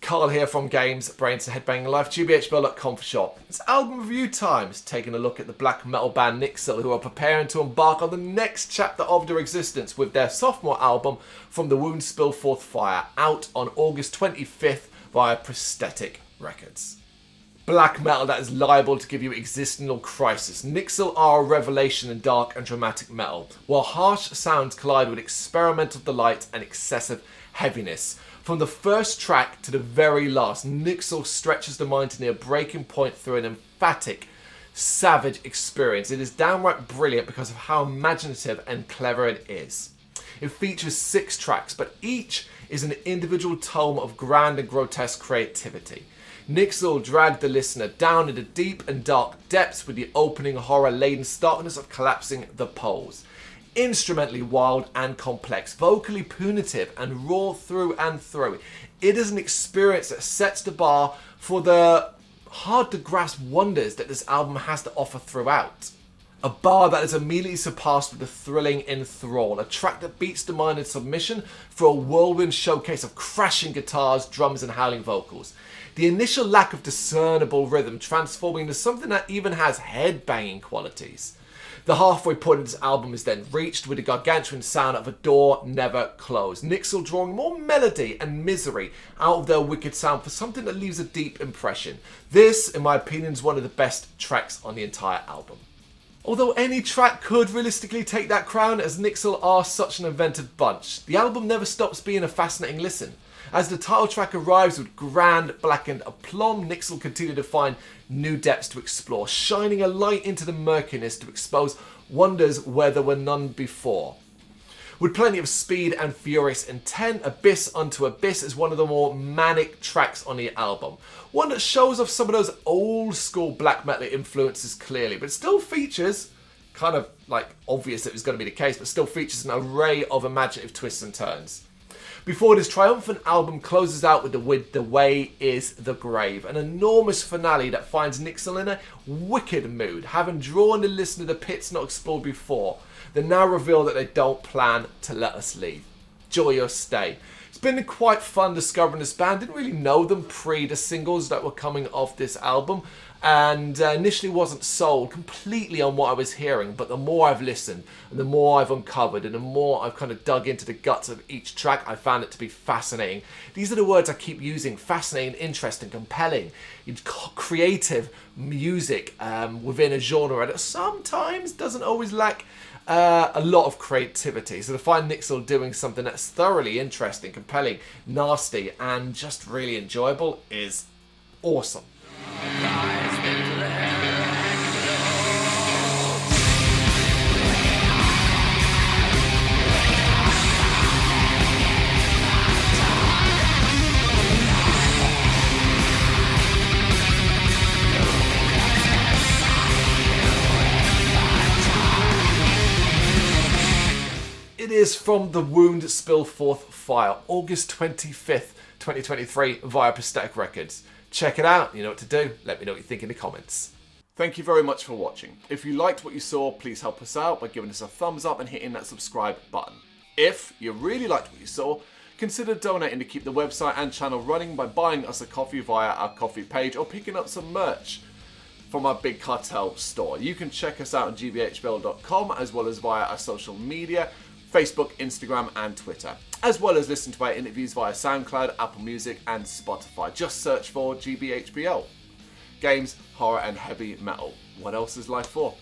Carl here from Games, Brains and Headbanging Life, gbhblofficial for short. It's album review time. It's taking a look at the black metal band Nixil, who are preparing to embark on the next chapter of their existence with their sophomore album, From the Wound Spill Forth Fire, out on August 25th via Prosthetic Records. Black metal that is liable to give you existential crisis. Nixil are a revelation in dark and dramatic metal, while harsh sounds collide with experimental delight and excessive heaviness. From the first track to the very last, Nixil stretches the mind to near breaking point through an emphatic, savage experience. It is downright brilliant because of how imaginative and clever it is. It features 6 tracks, but each is an individual tome of grand and grotesque creativity. Nixil dragged the listener down into deep and dark depths with the opening horror-laden starkness of Collapsing the Poles. Instrumentally wild and complex, vocally punitive and raw through and through. It is an experience that sets the bar for the hard-to-grasp wonders that this album has to offer throughout. A bar that is immediately surpassed with the thrilling Enthrall, a track that beats the mind in submission for a whirlwind showcase of crashing guitars, drums and howling vocals. The initial lack of discernible rhythm transforming into something that even has head-banging qualities. The halfway point of this album is then reached with the gargantuan sound of a door never closed. Nixil drawing more melody and misery out of their wicked sound for something that leaves a deep impression. This, in my opinion, is one of the best tracks on the entire album. Although any track could realistically take that crown, as Nixil are such an inventive bunch, the album never stops being a fascinating listen. As the title track arrives with grand blackened aplomb, Nixil continue to find new depths to explore, shining a light into the murkiness to expose wonders where there were none before. With plenty of speed and furious intent, Abyss Unto Abyss is one of the more manic tracks on the album. One that shows off some of those old school black metal influences clearly, but still features, kind of like obvious that it was going to be the case, but still features an array of imaginative twists and turns. Before this triumphant album closes out with The Way is the Grave, an enormous finale that finds Nixil in a wicked mood, having drawn the listener to pits not explored before. They now reveal that they don't plan to let us leave. Enjoy your stay. It's been quite fun discovering this band. Didn't really know them pre the singles that were coming off this album, and initially wasn't sold completely on what I was hearing, but the more I've listened and the more I've uncovered and the more I've kind of dug into the guts of each track, I found it to be fascinating. These are the words I keep using: fascinating, interesting, compelling, creative music within a genre that sometimes doesn't always lack a lot of creativity. So to find Nixil doing something that's thoroughly interesting, compelling, nasty and just really enjoyable is awesome. It is From the Wound Spill Forth Fire, August 25th, 2023 via Prosthetic Records. Check it out, you know what to do. Let me know what you think in the comments. Thank you very much for watching. If you liked what you saw, please help us out by giving us a thumbs up and hitting that subscribe button. If you really liked what you saw, consider donating to keep the website and channel running by buying us a coffee via our coffee page or picking up some merch from our Big Cartel store. You can check us out on gbhbl.com as well as via our social media, Facebook, Instagram and Twitter, as well as listen to our interviews via SoundCloud, Apple Music and Spotify. Just search for GBHBL. Games, horror and heavy metal. What else is life for?